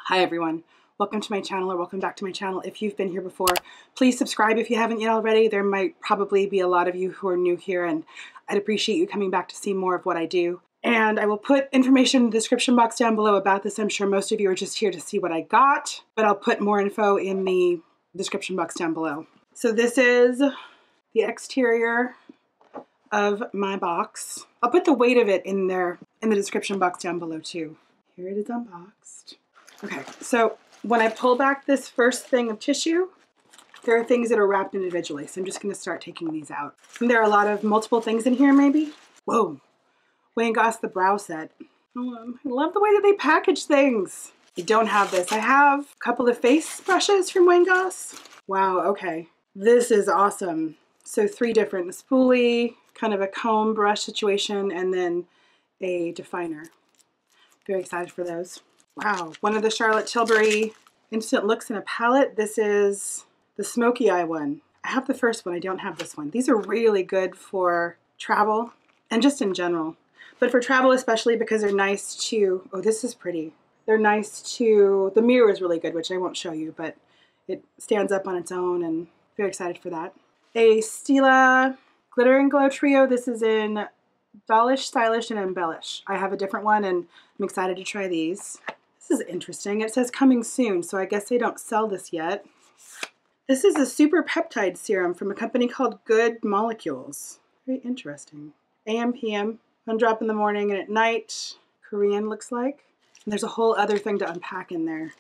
Hi everyone, welcome to my channel, or welcome back to my channel. If you've been here before, please subscribe if you haven't yet already. There might probably be a lot of you who are new here, and I'd appreciate you coming back to see more of what I do. And I will put information in the description box down below about this. I'm sure most of you are just here to see what I got, but I'll put more info in the description box down below. So this is the exterior of my box. I'll put the weight of it in there in the description box down below too. Here it is unboxed. Okay, so when I pull back this first thing of tissue, there are things that are wrapped individually. So I'm just gonna start taking these out. And there are a lot of multiple things in here maybe. Whoa, Wayne Goss the brow set. I love the way that they package things. I don't have this. I have a couple of face brushes from Wayne Goss. Wow, okay. This is awesome. So 3 different, spoolie, kind of a comb brush situation, and then a definer. Very excited for those. Wow, one of the Charlotte Tilbury Instant Looks in a palette. This is the smoky eye one. I have the first one, I don't have this one. These are really good for travel and just in general. But for travel especially, because they're nice to, oh, this is pretty. They're nice to, the mirror is really good, which I won't show you, but it stands up on its own, and very excited for that. A Stila Glitter and Glow Trio. This is in Dollish, Stylish, and Embellish. I have a different one, and I'm excited to try these. This is interesting. It says coming soon, so I guess they don't sell this yet. This is a super peptide serum from a company called Good Molecules. Very interesting. AM, PM, 1 drop in the morning and at night. Korean looks like. And there's a whole other thing to unpack in there.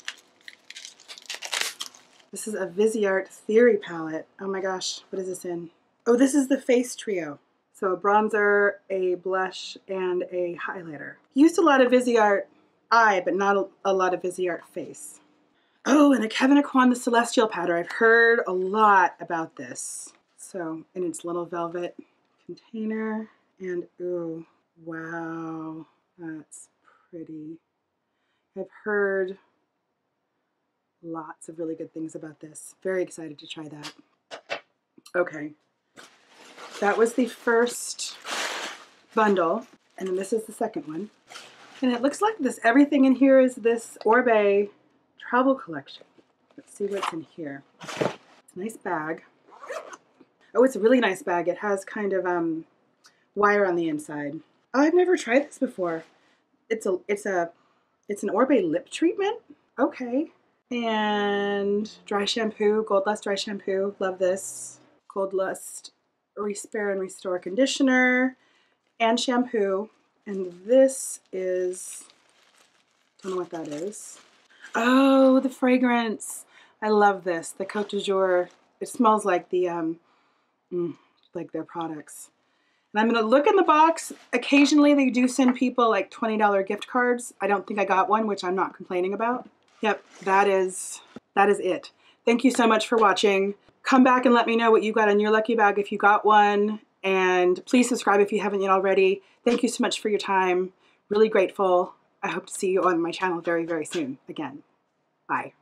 This is a Viseart Theory palette. Oh my gosh, what is this in? Oh, this is the face trio. So a bronzer, a blush, and a highlighter. Used a lot of Viseart eye, but not a lot of Viseart face. Oh, and a Kevyn Aucoin the Celestial powder. I've heard a lot about this. So in its little velvet container, and ooh, wow, that's pretty. I've heard lots of really good things about this. Very excited to try that. Okay, that was the first bundle, and then this is the second one. And it looks like this, everything in here is this Orbe travel collection. Let's see what's in here. It's a nice bag. Oh, it's a really nice bag. It has kind of wire on the inside. Oh, I've never tried this before. It's an Orbe lip treatment. Okay. And dry shampoo, Gold Lust dry shampoo. Love this. Gold Lust Respare and Restore conditioner and shampoo. And this is, don't know what that is. Oh, the fragrance. I love this. The Côte du Jour. It smells like the, like their products. And I'm going to look in the box. Occasionally they do send people like $20 gift cards. I don't think I got one, which I'm not complaining about. Yep, that is it. Thank you so much for watching. Come back and let me know what you got in your lucky bag if you got one. And please subscribe if you haven't yet already. Thank you so much for your time. Really grateful. I hope to see you on my channel very, very soon again. Bye.